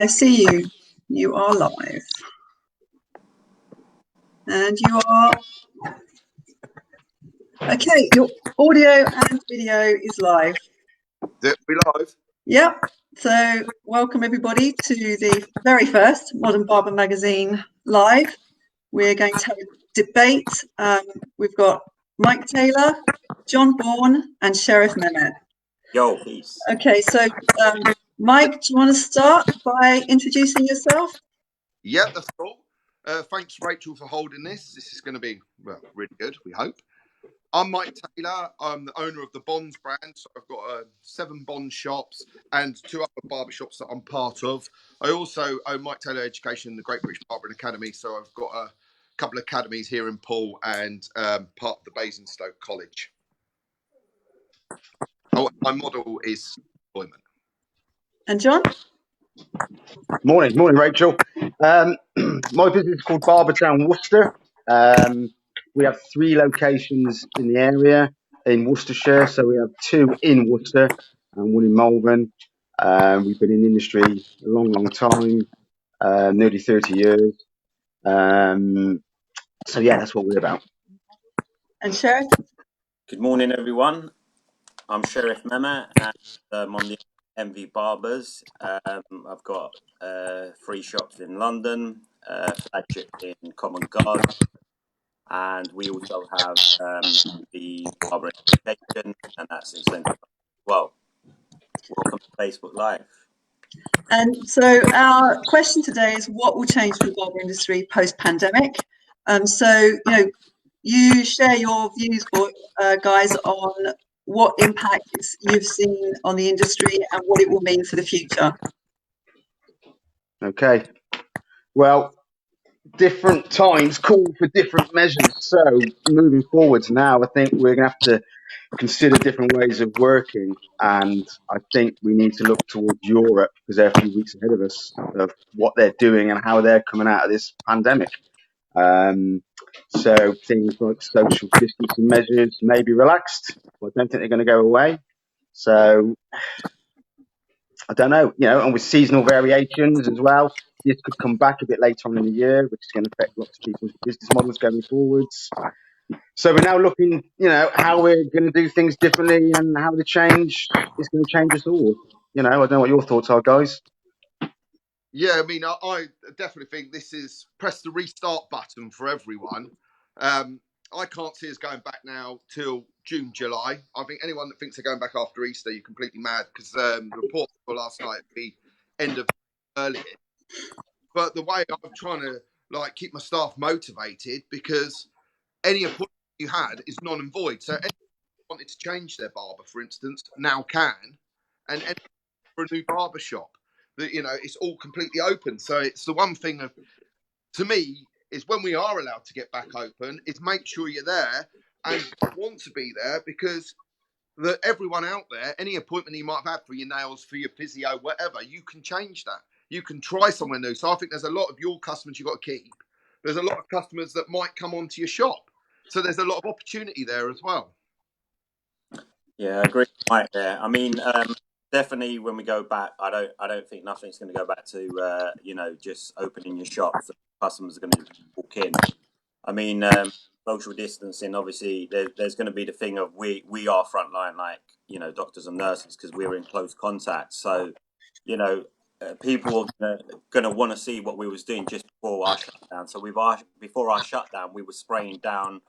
I see you. You are live. And you are... Okay, your audio and video is live. Are we live? Yep. So welcome everybody to the very first Modern Barber Magazine live. We're going to have a debate. We've got Mike Taylor, John Bourne and Sheriff Mehmet. Yo, peace. Okay, so Mike, do you want to start by introducing yourself? Yeah, that's cool. Thanks, Rachel, for holding this. This is going to be, well, really good, we hope. I'm Mike Taylor. I'm the owner of the Bonds brand. So I've got 7 Bond shops and 2 other barber shops that I'm part of. I also own Mike Taylor Education, the Great British Barbering Academy. So I've got a couple of academies here in Poole and part of the Basingstoke College. Oh, my model is employment. And John? Morning, Rachel. My business is called Barber Town Worcester. We have 3 locations in the area in Worcestershire. So we have 2 in Worcester and 1 in Malvern. We've been in the industry a long time, nearly 30 years. So yeah, that's what we're about. And Sheriff? Good morning, everyone. I'm Sheriff Mehmet, and I'm on the MV Barbers. I've got 3 shops in London, flagship in Covent Garden, and we also have the Barber Education, and that's in Central as well. Welcome to Facebook Live. And so our question today is what will change for the barber industry post-pandemic? You share your views, guys, on what impacts you've seen on the industry and what it will mean for the future. Okay. Well, different times call for different measures. So moving forwards now, I think we're going to have to consider different ways of working. And I think we need to look towards Europe because they're a few weeks ahead of us of what they're doing and how they're coming out of this pandemic. So things like social distancing measures may be relaxed, but I don't think they're going to go away. So I don't know, and with seasonal variations as well, this could come back a bit later on in the year, which is going to affect lots of people's business models going forwards. So we're now looking, how we're going to do things differently and how the change is going to change us all. I don't know what your thoughts are, guys. Yeah, I mean, I definitely think this is press the restart button for everyone. I can't see us going back now till June, July. I think anyone that thinks they're going back after Easter, you're completely mad because the report for last night the end of early. But the way I'm trying to keep my staff motivated because any appointment you had is non and void. So anyone who wanted to change their barber, for instance, now can, and for a new barber shop. That it's all completely open. So it's the one thing to me is when we are allowed to get back open is make sure you're there and want to be there because everyone out there, any appointment you might have had for your nails, for your physio, whatever, you can change that. You can try somewhere new. So I think there's a lot of your customers you've got to keep. There's a lot of customers that might come onto your shop. So there's a lot of opportunity there as well. Yeah, I agree right there. I mean, definitely when we go back, I don't think nothing's going to go back to just opening your shops. Customers are going to walk in. I mean, social distancing. Obviously, there's going to be the thing of we are frontline, doctors and nurses, because we're in close contact. So, people are going to want to see what we was doing just before our shutdown. So before our shutdown, we were spraying down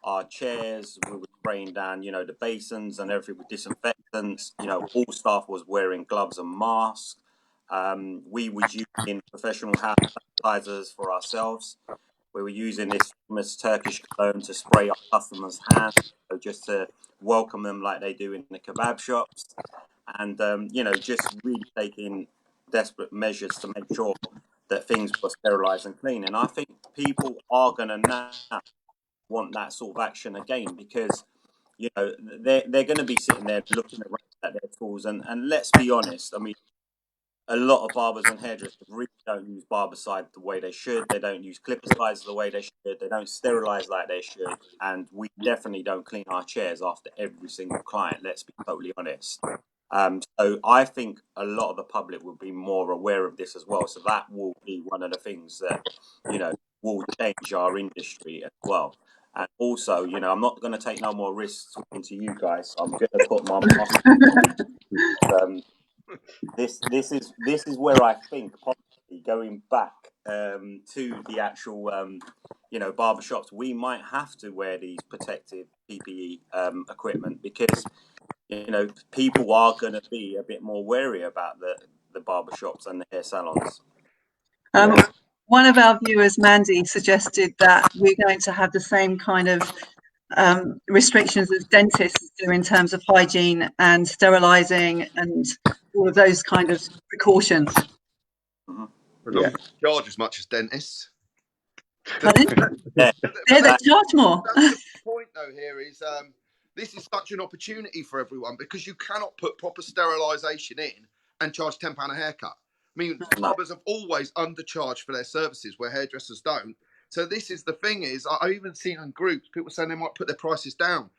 our chairs, we were spraying down, the basins and everything with disinfectants. All staff was wearing gloves and masks. We were using professional hand sanitizers for ourselves. We were using this famous Turkish cologne to spray our customers' hands, just to welcome them like they do in the kebab shops. And, just really taking desperate measures to make sure that things were sterilized and clean. And I think people are going to now want that sort of action again because, they're going to be sitting there looking at their tools. And let's be honest, I mean, a lot of barbers and hairdressers really don't use barbicide the way they should. They don't use clippicides the way they should. They don't sterilize like they should. And we definitely don't clean our chairs after every single client. Let's be totally honest. So I think a lot of the public will be more aware of this as well. So that will be one of the things that, will change our industry as well. And also, I'm not going to take no more risks talking to you guys. I'm going to put my mask on. This is where I think possibly going back to the actual barbershops, we might have to wear these protective PPE equipment because people are going to be a bit more wary about the barbershops and the hair salons. One of our viewers, Mandy, suggested that we're going to have the same kind of restrictions as dentists do in terms of hygiene and sterilising and all of those kind of precautions. As long as you charge as much as dentists. They charge more. That's the point, though. Here is this is such an opportunity for everyone because you cannot put proper sterilisation in and charge £10 a haircut. I mean, barbers have always undercharged for their services where hairdressers don't. So this is the thing is, I've even seen in groups people saying they might put their prices down.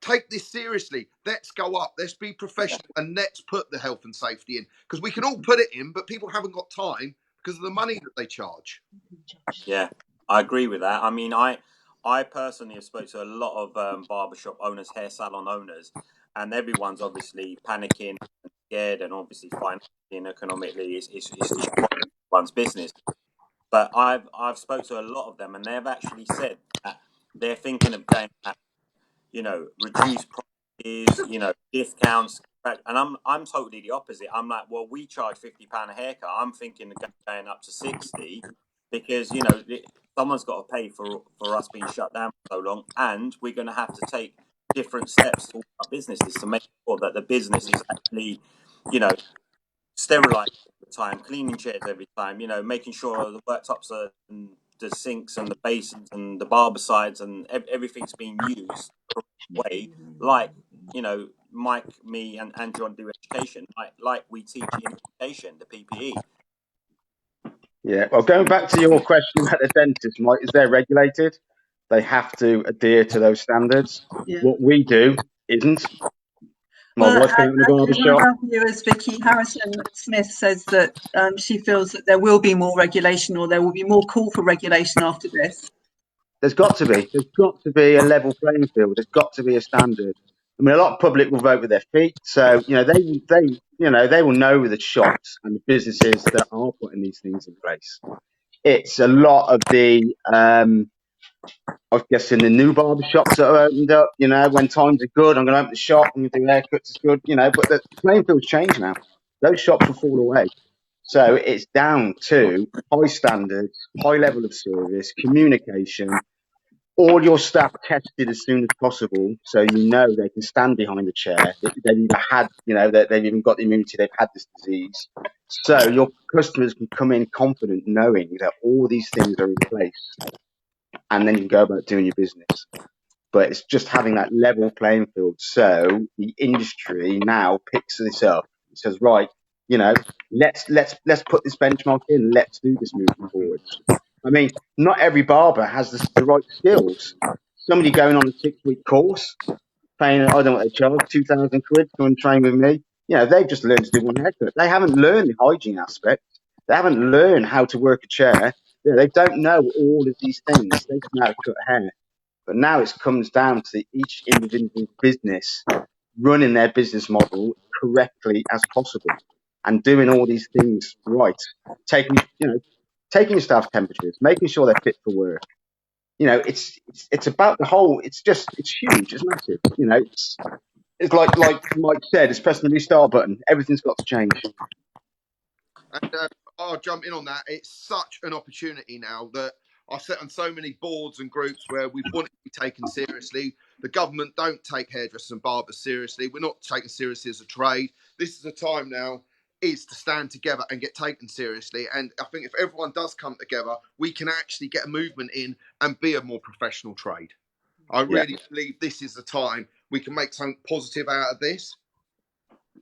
Take this seriously. Let's go up. Let's be professional and let's put the health and safety in because we can all put it in, but people haven't got time because of the money that they charge. Yeah, I agree with that. I mean, I personally have spoke to a lot of barbershop owners, hair salon owners, and everyone's obviously panicking and scared, and obviously financially and economically, it's one's business. But I've spoke to a lot of them, and they've actually said that they're thinking of going at, reduced prices, discounts. And I'm totally the opposite. I'm like, well, we charge £50 a haircut. I'm thinking of going up to 60 because someone's got to pay for us being shut down for so long, and we're going to have to take different steps to our businesses to make sure that the business is actually, sterilised every time, cleaning chairs every time, making sure the worktops are, and the sinks and the basins and the barber sides and everything's being used the way, like, Mike, me, and John do education, like we teach in education, the PPE. Yeah, well, going back to your question about the dentist, Mike, is they're regulated. They have to adhere to those standards. Yeah. What we do isn't. My Well, wife came in the barber one of shop. our viewers, Vicky Harrison Smith, says that she feels that there will be more regulation or there will be more call for regulation after this. There's got to be. There's got to be a level playing field. There's got to be a standard. I mean, a lot of public will vote with their feet, so they will know the shops and the businesses that are putting these things in place. It's a lot of the I guess in the new barber shops that are opened up, when times are good, I'm going to open the shop, I'm going to do haircuts, it's good, but the playing field's changed now. Those shops will fall away. So it's down to high standards, high level of service, communication, all your staff tested as soon as possible so they can stand behind the chair. They've either had, they've even got the immunity, they've had this disease. So your customers can come in confident knowing that all these things are in place and then you can go about doing your business. But it's just having that level playing field. So the industry now picks this up. It says, right, let's put this benchmark in. Let's do this moving forward. I mean, not every barber has the right skills. Somebody going on a 6-week course, paying, I don't know what they charge, 2,000 quid to come and train with me. They've just learned to do one haircut. They haven't learned the hygiene aspect. They haven't learned how to work a chair. They don't know all of these things. They just know how to cut hair. But now it comes down to each individual business running their business model correctly as possible and doing all these things right. Taking your staff's temperatures, making sure they're fit for work. It's about the whole. It's huge. It's massive. It's like Mike said. It's pressing the restart button. Everything's got to change. And I'll jump in on that. It's such an opportunity now that I've sat on so many boards and groups where we want it to be taken seriously. The government don't take hairdressers and barbers seriously. We're not taken seriously as a trade. This is a time now is to stand together and get taken seriously. And I think if everyone does come together, we can actually get a movement in and be a more professional trade. I really believe this is the time we can make something positive out of this.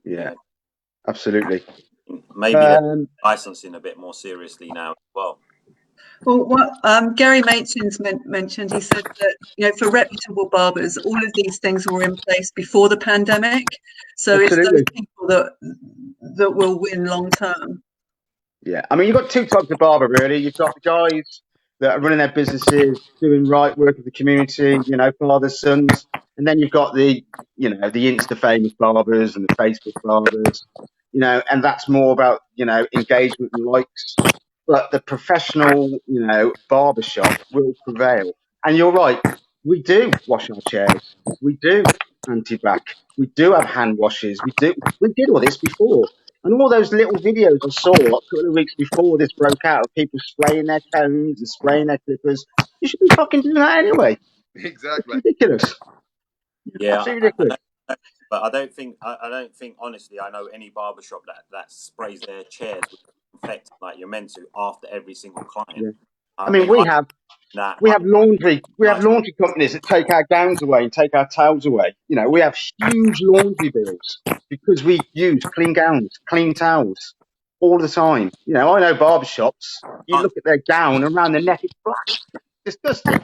Yeah, absolutely. Maybe they're licensing a bit more seriously now as well. Well, what Gary Maitins mentioned, he said that for reputable barbers, all of these things were in place before the pandemic. So it's those Absolutely. people that will win long term. Yeah, I mean, you've got two types of barber, really. You've got the guys that are running their businesses, doing right work with the community, fathers, sons, and then you've got the Insta famous barbers and the Facebook barbers, and that's more about engagement and likes. But the professional, barber shop will prevail. And you're right, we do wash our chairs, we do anti-bac, we do have hand washes, we did all this before. And all those little videos I saw a couple of weeks before this broke out of people spraying their combs and spraying their clippers, you should be fucking doing that anyway. It's Exactly. ridiculous. Yeah, Absolutely ridiculous. but I don't think honestly I know any barbershop that sprays their chairs with disinfectant like you're meant to after every single client. Yeah. I I mean, mean, we have nice. laundry companies that take our gowns away and take our towels away. We have huge laundry bills because we use clean gowns, clean towels all the time. I know barber shops. You look at their gown and around the neck, it's black. Disgusting.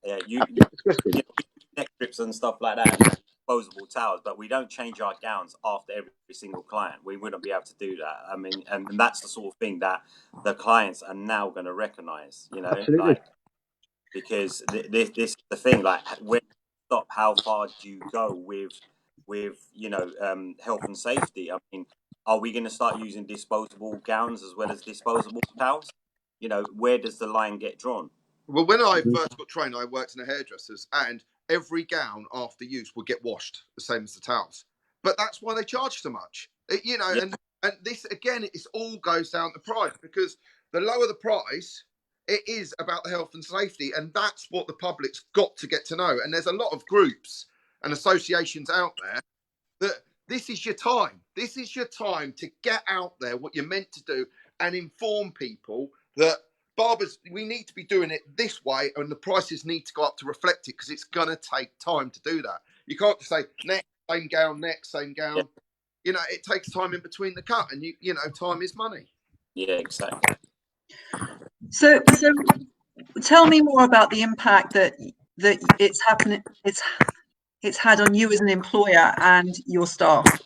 Yeah, Absolutely disgusting. we use neck strips and stuff like that and disposable towels, but we don't change our gowns after every single client. We wouldn't be able to do that. I mean, and that's the sort of thing that the clients are now going to recognize, Absolutely. because this is the thing, like where do you stop, how far do you go with health and safety? I mean, are we going to start using disposable gowns as well as disposable towels? Where does the line get drawn? Well, when I first got trained, I worked in a hairdresser's, and every gown after use would get washed, the same as the towels. But that's why they charge so much. Yeah. And this again, it all goes down to price, because the lower the price, it is about the health and safety, and that's what the public's got to get to know. And there's a lot of groups and associations out there that this is your time. This is your time to get out there what you're meant to do and inform people that barbers, we need to be doing it this way, and the prices need to go up to reflect it, because it's going to take time to do that. You can't just say next, same gown, next, same gown. Yeah. It takes time in between the cut, and time is money. Yeah, exactly. So tell me more about the impact that it's had on you as an employer and your staff,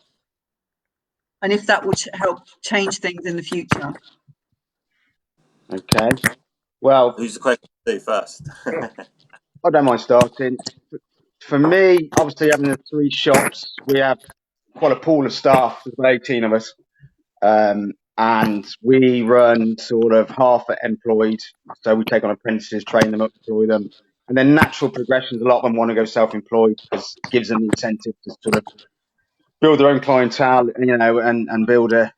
and if that would help change things in the future. Okay. Well, Who's the question to first? I don't mind starting. For me, obviously having the three shops, we have quite a pool of staff. There's about 18 of us. And we run sort of half employed. So we take on apprentices, train them up, employ them. And then natural progressions, a lot of them want to go self-employed because it gives them the incentive to sort of build their own clientele, and build a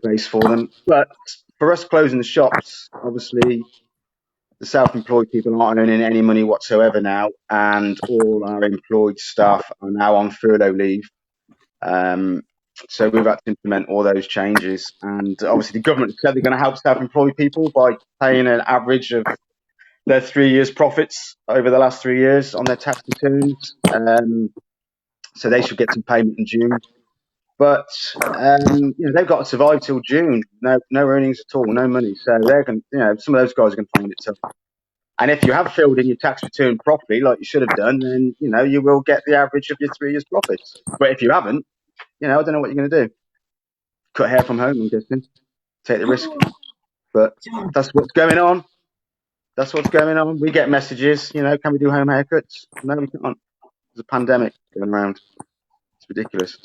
base for them. But for us closing the shops, obviously the self-employed people aren't earning any money whatsoever now, and all our employed staff are now on furlough leave. So we've had to implement all those changes, and obviously the government said they're going to help self-employed people by paying an average of their 3 years' profits over the last 3 years on their tax returns. So they should get some payment in June. But they've got to survive till June. No earnings at all, no money. So they're going. Some of those guys are going to find it tough. And if you have filled in your tax return properly, like you should have done, then you will get the average of your 3 years' profits. But if you haven't, I don't know what you're going to do. Cut hair from home, I'm guessing. Take the risk. But that's what's going on. That's what's going on. We get messages. Can we do home haircuts? No, we can't. There's a pandemic going around. It's ridiculous.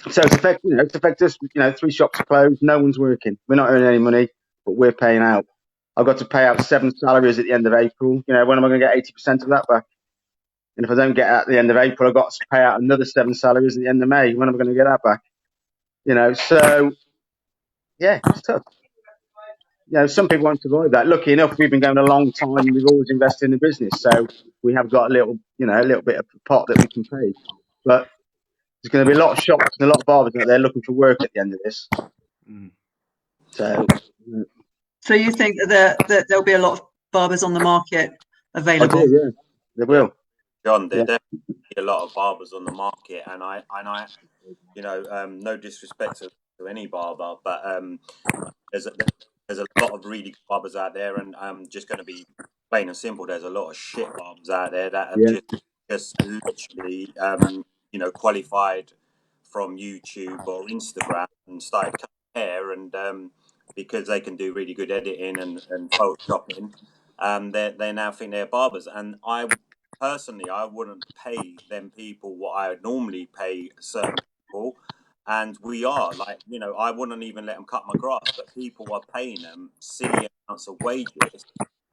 So it's affected us. 3 shops are closed. No one's working. We're not earning any money, but we're paying out. I've got to pay out 7 salaries at the end of April. When am I going to get 80% of that back? And if I don't get it at the end of April, I've got to pay out another 7 salaries at the end of May. When am I going to get that back? So yeah, it's tough. Some people won't survive that. Lucky enough, we've been going a long time, and we've always invested in the business, so we have got a little bit of a pot that we can pay. But there's going to be a lot of shops and a lot of barbers out there looking for work at the end of this. So you think that there'll be a lot of barbers on the market available? I do, yeah. There will. John, there definitely a lot of barbers on the market, and I no disrespect to any barber, but there's a lot really good barbers out there, and I'm just going to be plain and simple. There's a lot of shit barbers out there that have Yeah. just literally, qualified from YouTube or Instagram and started cutting hair, and because they can do really good editing and photoshopping, they now think they're barbers. And I personally, I wouldn't pay them people what I would normally pay certain people. And we are like, I wouldn't even let them cut my grass, but people are paying them silly amounts of wages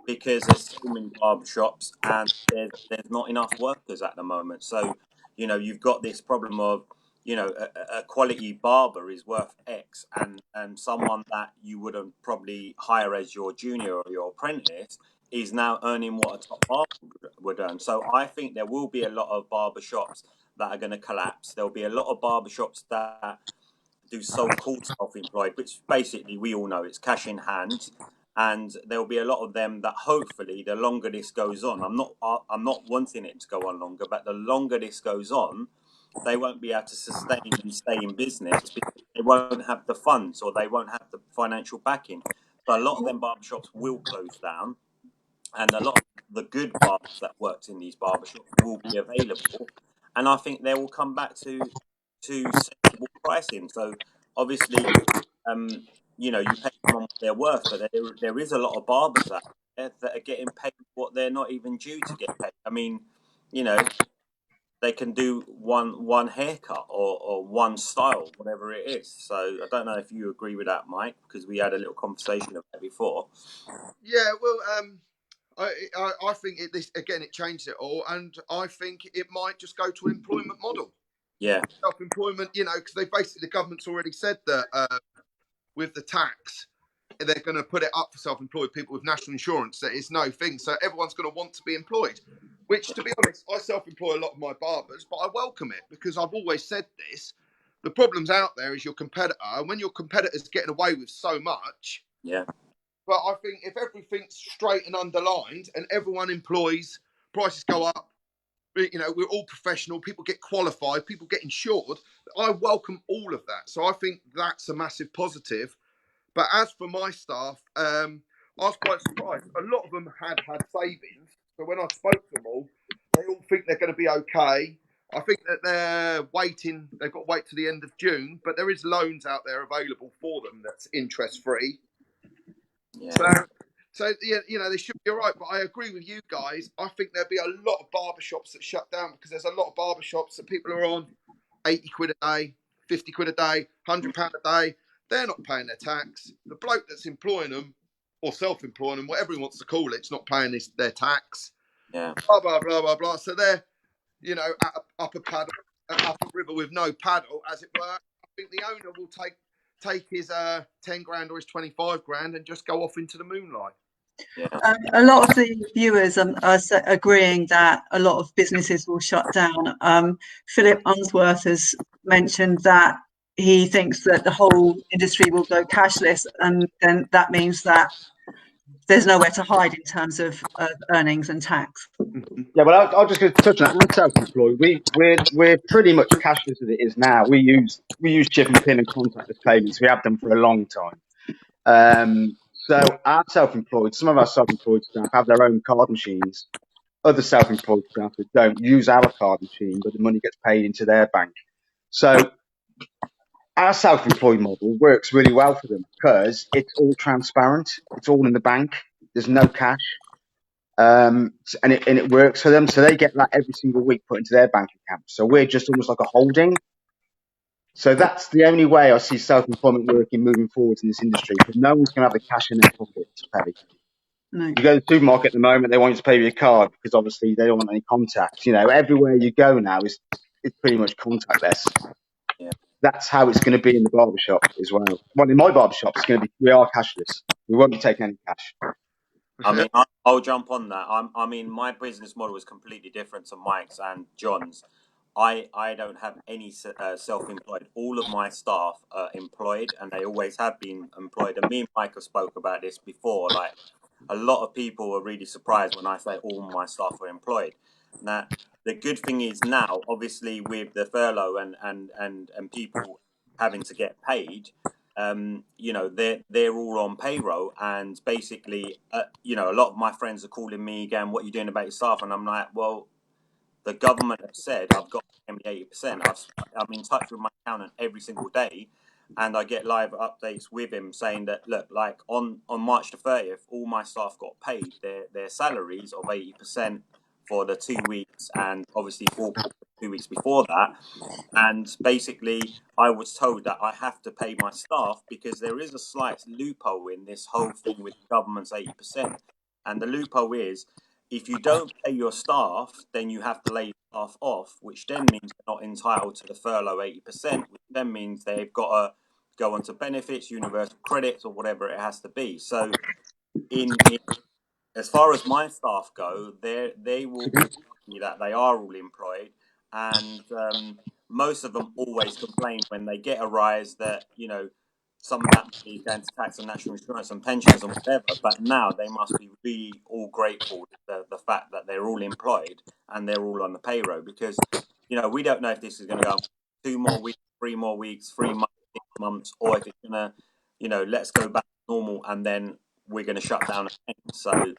because there's so many barbershops and there's not enough workers at the moment. So, you've got this problem of, a quality barber is worth X, and someone that you wouldn't probably hire as your junior or your apprentice is now earning what a top barber would earn. So I think there will be a lot of barbershops that are going to collapse. There'll be a lot of barbershops that do so-called self-employed, which basically we all know it's cash in hand, and there will be a lot of them that hopefully the longer this goes on, I'm not wanting it to go on longer, but the longer this goes on, they won't be able to sustain and stay in business because they won't have the funds or they won't have the financial backing. So a lot of them barbershops will close down, and a lot of the good barbers that worked in these barbershops will be available, and I think they will come back to sensible pricing. So obviously, you pay someone what they're worth, but there is a lot of barbers out there that are getting paid what they're not even due to get paid. I mean, you know, they can do one haircut or one style, whatever it is. So I don't know if you agree with that, Mike, because we had a little conversation about it before. Yeah, well, I think this again, it changed it all, and I think it might just go to an employment model. Yeah, Self-employment, because the government's already said that with the tax, they're going to put it up for self-employed people with national insurance. That is no thing. So everyone's going to want to be employed. Which, to be honest, I self-employ a lot of my barbers, but I welcome it because I've always said this. The problem's out there is your competitor, and when your competitor's getting away with so much. yeah. But I think if everything's straight and underlined, and everyone employs, prices go up. We're all professional. People get qualified. People get insured. I welcome all of that. So I think that's a massive positive. But as for my staff, I was quite surprised. A lot of them had savings. So when I spoke to them all, they all think they're going to be okay. I think that they're waiting. They've got to wait to the end of June. But there is loans out there available for them that's interest free. Yeah. So yeah, they should be all right. But I agree with you guys. I think there'll be a lot of barbershops that shut down because there's a lot of barbershops that people are on 80 quid a day, 50 quid a day, £100 a day. They're not paying their tax. The bloke that's employing them or self-employing them, whatever he wants to call it, it's not paying their tax. Yeah. Blah, blah, blah, blah, blah. So they're, up a river with no paddle, as it were. I think the owner will take his 10 grand or his 25 grand and just go off into the moonlight. Yeah. A lot of the viewers are agreeing that a lot of businesses will shut down. Philip Unsworth has mentioned that he thinks that the whole industry will go cashless, and then that means that there's nowhere to hide in terms of earnings and tax. Yeah, well, I'll just go touch on that. I'm self-employed. We're pretty much cashless as it is now. We use chip and pin and contactless payments. We have them for a long time. So our self-employed, some of our self-employed staff have their own card machines. Other self-employed staff that don't use our card machine, but the money gets paid into their bank. So our self-employed model works really well for them because it's all transparent. It's all in the bank. There's no cash. And it works for them. So they get that every single week put into their bank account. So we're just almost like a holding. So that's the only way I see self-employment working moving forward in this industry, because no one's going to have the cash in their pocket to pay. No. You go to the supermarket at the moment, they want you to pay with your card because obviously they don't want any contact. Everywhere you go now it's pretty much contactless. Yeah. That's how it's going to be in the barbershop as well. Well, in my barbershop, we are cashless. We won't be taking any cash. I mean, I'll jump on that. I mean, my business model is completely different to Mike's and John's. I don't have any self-employed. All of my staff are employed, and they always have been employed. And me and Mike have spoke about this before. Like, a lot of people are really surprised when I say all my staff are employed. Now, the good thing is now, obviously, with the furlough and people having to get paid, you know, they're all on payroll, and basically, you know, a lot of my friends are calling me again, what are you doing about your staff? And I'm like, well, the government have said I've got to pay me 80%. I'm in touch with my accountant every single day, and I get live updates with him saying that, look, like on March the 30th, all my staff got paid their salaries of 80% for the 2 weeks, and obviously 2 weeks before that. And basically, I was told that I have to pay my staff because there is a slight loophole in this whole thing with the government's 80%. And the loophole is, if you don't pay your staff, then you have to lay staff off, which then means they're not entitled to the furlough 80%, which then means they've got to go onto benefits, universal credits, or whatever it has to be. So, in as far as my staff go, they will all tell me that they are all employed, and most of them always complain when they get a rise that, you know, some of that money is going to tax and national insurance and pensions and whatever. But now they must be really all grateful with the fact that they're all employed and they're all on the payroll, because, you know, we don't know if this is going to go 2 more weeks, 3 more weeks, 3 months, 6 months, or if it's going to, you know, let's go back to normal and then we're going to shut down again. So,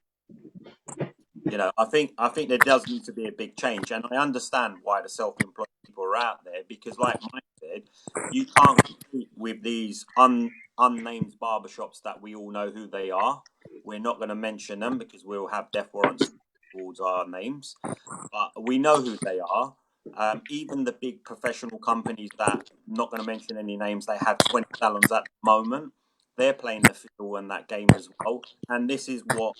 you know, I think there does need to be a big change, and I understand why the self-employed people are out there, because, like Mike said, you can't compete with these unnamed barbershops that we all know who they are. We're not going to mention them because we'll have death warrants towards our names, but we know who they are. Even the big professional companies that, not going to mention any names, they have 20 salons at the moment. They're playing the fiddle and that game as well, and this is what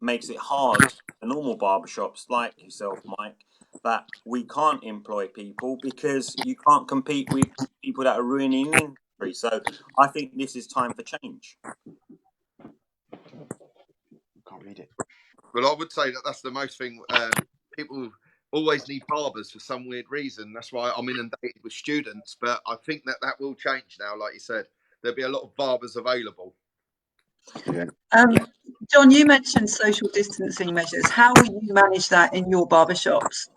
makes it hard for normal barbershops like yourself, Mike, that we can't employ people because you can't compete with people that are ruining the industry. So I think this is time for change. Can't read it. Well, I would say that that's the most thing. People always need barbers for some weird reason. That's why I'm inundated with students. But I think that will change now. Like you said, there'll be a lot of barbers available. Yeah. John, you mentioned social distancing measures. How will you manage that in your barbershops?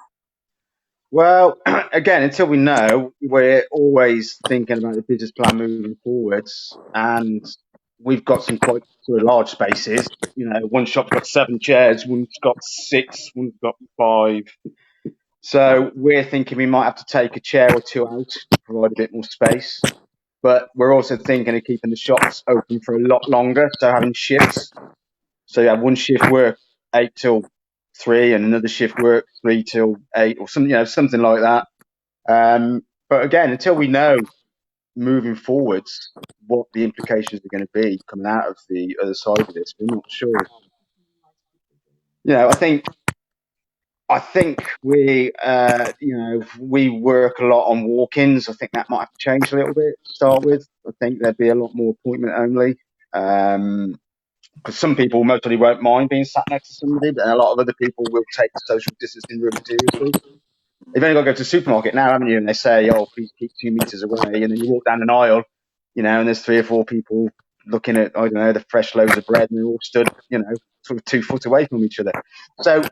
Well, again, until we know, we're always thinking about the business plan moving forwards, and we've got some quite sort of large spaces. You know, one shop's got 7 chairs, one's got 6, one's got 5. So we're thinking we might have to take a chair or 2 out to provide a bit more space. But we're also thinking of keeping the shops open for a lot longer, so having shifts. So you have one shift work 8 till 3, and another shift work 3 till 8, or something, you know, something like that. But again, until we know moving forwards what the implications are going to be coming out of the other side of this, we're not sure. You know, I think we, you know, we work a lot on walk-ins. I think that might have to change a little bit to start with. I think there'd be a lot more appointment only. Because some people mostly won't mind being sat next to somebody, but a lot of other people will take the social distancing really seriously. You've only got to go to the supermarket now, haven't you? And they say, oh, please keep 2 meters away. And then you walk down an aisle, you know, and there's 3 or 4 people looking at, I don't know, the fresh loaves of bread, and they're all stood, you know, sort of 2 foot away from each other. So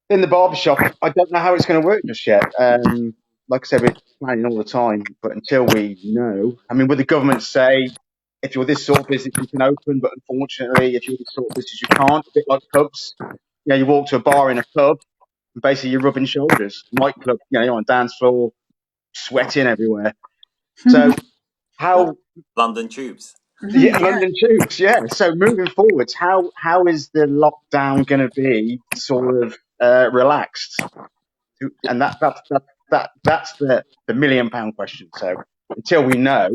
in the barbershop, I don't know how it's going to work just yet. Like I said, we're planning all the time, but until we know, I mean, would the government say, if you're this sort of business, you can open, but unfortunately, if you're this sort of business, you can't? A bit like pubs. You know, you walk to a bar in a pub, and basically you're rubbing shoulders. Nightclub, you know, you're on dance floor, sweating everywhere. So how London tubes. yeah, London tubes, yeah. So moving forwards, how is the lockdown going to be sort of relaxed? And that's the £1 million question. So until we know,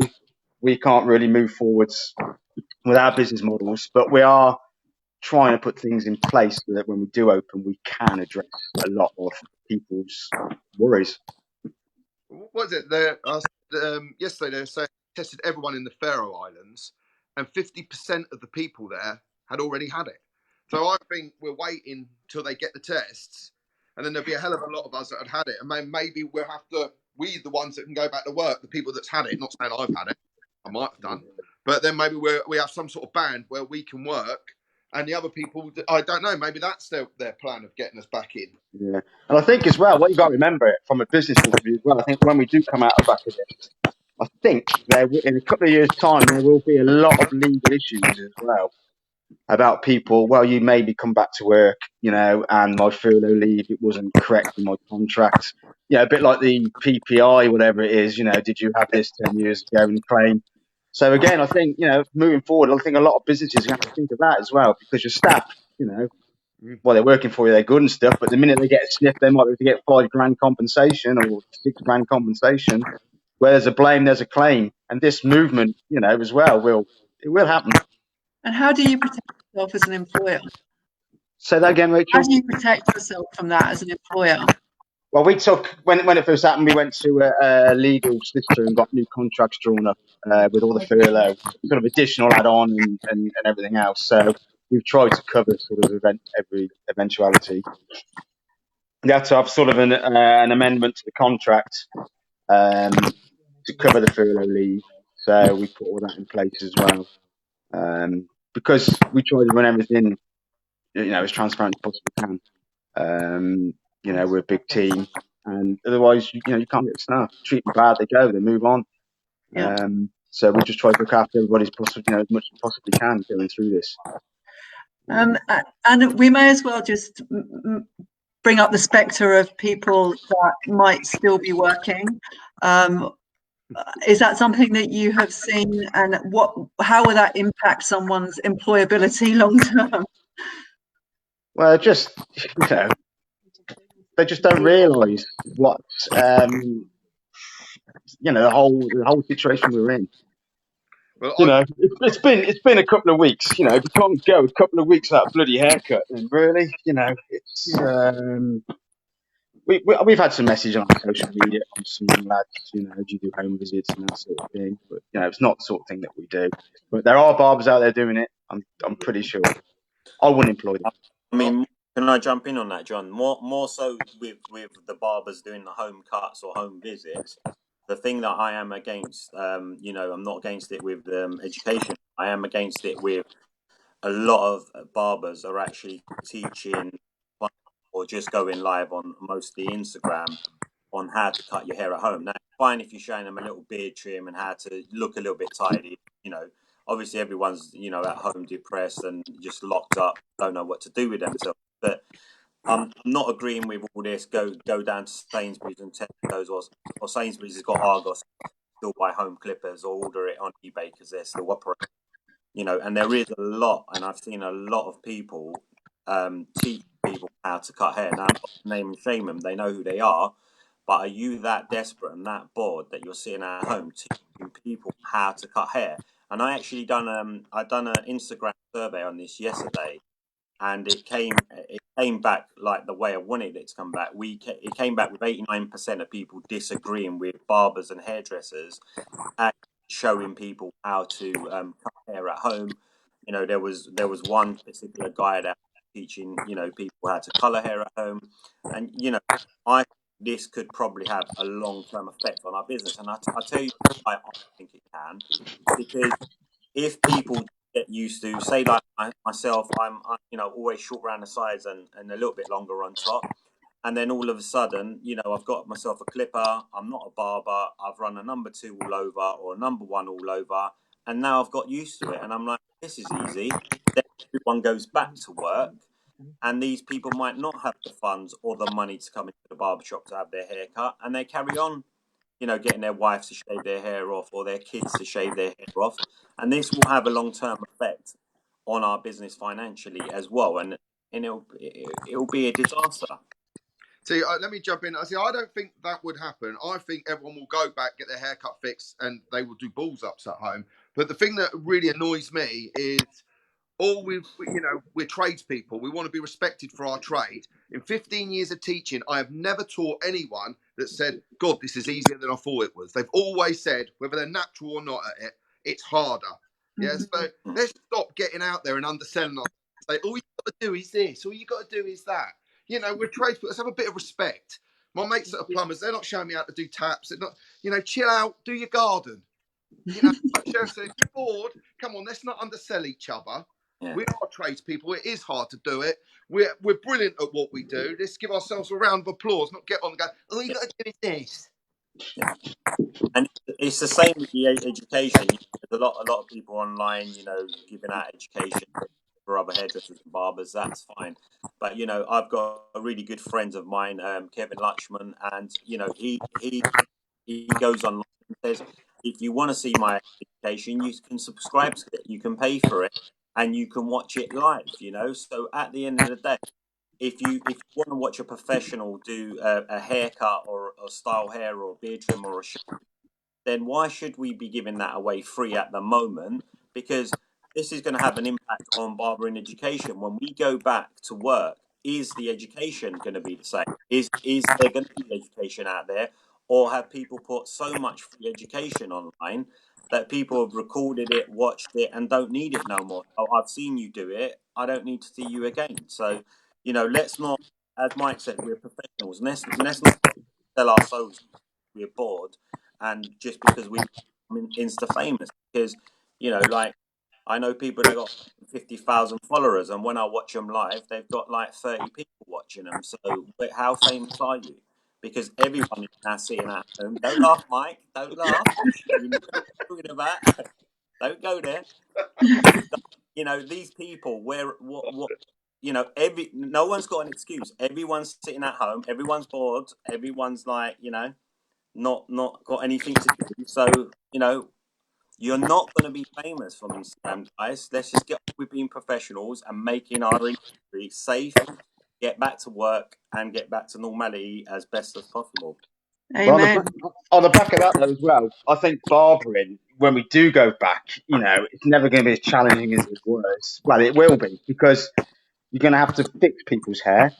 we can't really move forwards with our business models, but we are trying to put things in place so that when we do open, we can address a lot of people's worries. What was it? Yesterday they tested everyone in the Faroe Islands, and 50% of the people there had already had it. So I think we're waiting till they get the tests, and then there'll be a hell of a lot of us that had it, and then maybe we'll have to, we the ones that can go back to work, the people that's had it, not saying I've had it, I might have done, but then maybe we have some sort of band where we can work, and the other people, I don't know, maybe that's their plan of getting us back in. Yeah, and I think as well, what you got to remember from a business point of view as well, I think when we do come out of back of this, I think in a couple of years' time there will be a lot of legal issues as well about people. Well, you made me come back to work, and my furlough leave, it wasn't correct in my contract. A bit like the PPI, whatever it is. Did you have this 10 years ago and claim? So again, I think moving forward, I think a lot of businesses have to think of that as well, because your staff, well, they're working for you, they're good and stuff, but the minute they get a sniff, they might be able to get £5,000 compensation or £6,000 compensation. Where there's a blame, there's a claim, and this movement, as well, will happen. And how do you protect yourself as an employer? Say that again, Rachel. How do you protect yourself from that as an employer? Well, we took when it first happened, we went to a legal solicitor and got new contracts drawn up with all the furlough, sort of additional add-on and everything else. So we've tried to cover sort of every eventuality. We had to have sort of an amendment to the contract to cover the furlough leave. So we put all that in place as well, because we try to run everything, as transparent as possibly can. We're a big team, and otherwise, you can't get staff. Treat them bad, they go, they move on. Yeah. So we just try to look after everybody as much as we possibly can going through this. And we may as well just bring up the spectre of people that might still be working. Is that something that you have seen, and how will that impact someone's employability long term? Well, just they just don't realise what the whole situation we're in. Well, it's been a couple of weeks. If you can't go a couple of weeks without a bloody haircut, then really, it's. We've had some messages on social media from some young lads, do you do home visits and that sort of thing? But it's not the sort of thing that we do. But there are barbers out there doing it. I'm pretty sure. I wouldn't employ them. I mean, can I jump in on that, John? More so with the barbers doing the home cuts or home visits. The thing that I am against, I'm not against it with education. I am against it with a lot of barbers are actually teaching or just going live on mostly Instagram on how to cut your hair at home. Now, it's fine if you're showing them a little beard trim and how to look a little bit tidy. Obviously everyone's at home depressed and just locked up, don't know what to do with themselves. But I'm not agreeing with all this. Go down to Sainsbury's and Tesco's or Sainsbury's has got Argos, still buy home clippers or order it on eBay because they're still operating. And there is a lot, and I've seen a lot of people teach people how to cut hair. Now, I'm not name and shame them; they know who they are. But are you that desperate and that bored that you're sitting at home teaching people how to cut hair? And I actually done an Instagram survey on this yesterday, and it came back like the way I wanted it to come back. It came back with 89% of people disagreeing with barbers and hairdressers showing people how to cut hair at home. There was one particular guy that was teaching people how to color hair at home, and I this could probably have a long-term effect on our business. And I tell you why I think it can, because if people get used to, say, like myself, I'm always short around the sides and a little bit longer on top. And then all of a sudden, I've got myself a clipper. I'm not a barber. I've run a number 2 all over or a number 1 all over. And now I've got used to it. And I'm like, this is easy. Then everyone goes back to work. And these people might not have the funds or the money to come into the barbershop to have their hair cut. And they carry on, getting their wives to shave their hair off or their kids to shave their hair off. And this will have a long-term effect on our business financially as well. And it'll be a disaster. See, let me jump in. I don't think that would happen. I think everyone will go back, get their haircut fixed, and they will do balls ups at home. But the thing that really annoys me is we're tradespeople. We want to be respected for our trade. In 15 years of teaching, I have never taught anyone that said, God, this is easier than I thought it was. They've always said, whether they're natural or not at it, it's harder. Yeah, so let's stop getting out there and underselling us. Say, all you got to do is this, all you got to do is that. We're tradespeople. Let's have a bit of respect. My mates that are plumbers, they're not showing me how to do taps. They're not, chill out, do your garden. Like Sheriff said, if you're bored, come on, let's not undersell each other. Yeah. We are tradespeople. It is hard to do it. We're brilliant at what we do. Let's give ourselves a round of applause, not get on and go, all you got to do is this. And it's the same with the education. There's a lot of people online, giving out education for other hairdressers and barbers. That's fine, but I've got a really good friend of mine, Kevin Lutchman, and he goes online and says, if you want to see my education, you can subscribe to it, you can pay for it, and you can watch it live. So at the end of the day, if you want to watch a professional do a haircut or style hair or a beard trim or a then why should we be giving that away free at the moment? Because this is going to have an impact on barbering education. When we go back to work, is the education going to be the same? Is there going to be education out there? Or have people put so much free education online that people have recorded it, watched it, and don't need it no more? Oh, I've seen you do it. I don't need to see you again. So, let's not, as Mike said, we're professionals. Let's not sell our souls. We're bored, and just because we insta famous, because like I know people that got 50,000 followers, and when I watch them live, they've got like 30 people watching them. So how famous are you? Because everyone is now sitting at home. Don't laugh, Mike. Don't laugh. You know what I'm talking about. Don't go there. These people where what no one's got an excuse. Everyone's sitting at home. Everyone's bored. Everyone's like not got anything to do. So you're not going to be famous from Instagram, guys. Let's just get on with being professionals and making our industry safe, get back to work, and get back to normality as best as possible. Amen. On the back of that, though, as well, I think barbering, when we do go back, it's never going to be as challenging as it was. Well, it will be, because you're going to have to fix people's hair.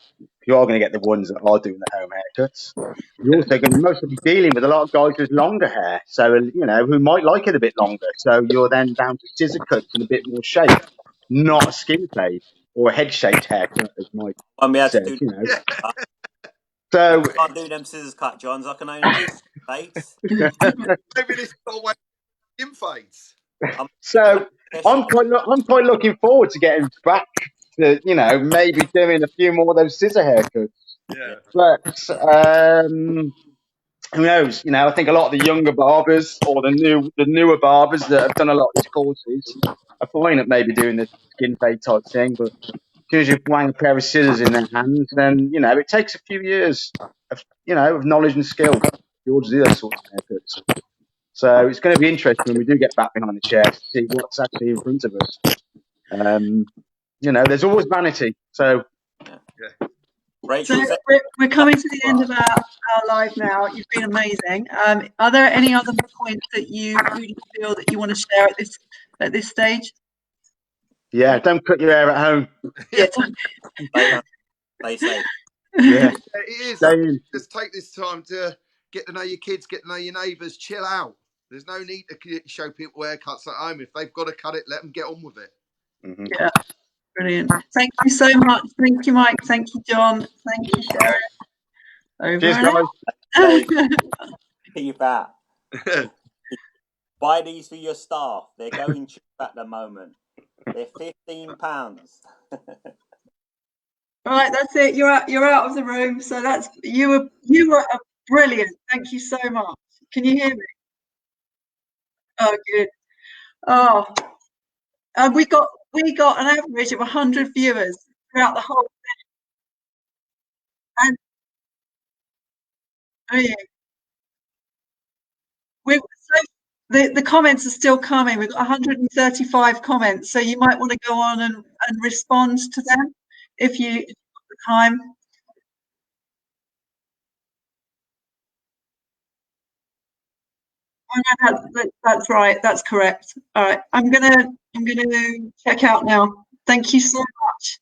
You are going to get the ones that are doing the home haircuts. You're also going to mostly be dealing with a lot of guys with longer hair, so who might like it a bit longer. So you're then down to scissor cuts and a bit more shape, not a skin fade or a head shaped haircut, as Mike I'm able to said. do. So I can't do them scissors cut, Johns. I can only do fades. Maybe this is not way in fades. So I'm quite looking forward to getting back to maybe doing a few more of those scissor haircuts. Yeah. But who knows? I think a lot of the younger barbers or the newer barbers that have done a lot of these courses are fine at maybe doing the skin fade type thing. But as soon as you wang a pair of scissors in their hands, then it takes a few years of knowledge and skill in order to do those sorts of haircuts. So it's going to be interesting when we do get back behind the chair to see what's actually in front of us. There's always vanity. So, Rachel, So we're coming to the end of our live now. You've been amazing. Are there any other points that you really feel that you want to share at this stage? yeah, don't cut your hair at home. Yeah. They say. Yeah, it is. Just take this time to get to know your kids, get to know your neighbours, chill out. There's no need to show people haircuts at home. If they've got to cut it, let them get on with it. Mm-hmm. Yeah, brilliant. Thank you so much. Thank you, Mike. Thank you, John. Thank you, Sharon. Over. Cheers, guys. You bet. Buy these for your staff. They're going cheap at the moment. They're £15. All right, that's it. You're out of the room. So that's you were brilliant. Thank you so much. Can you hear me? Oh, good. Oh, we got an average of 100 viewers throughout the whole thing. And oh yeah, the comments are still coming. We've got 135 comments, so you might want to go on and respond to them if you've got the time. Oh, no, that's right. That's correct. All right, I'm gonna check out now. Thank you so much.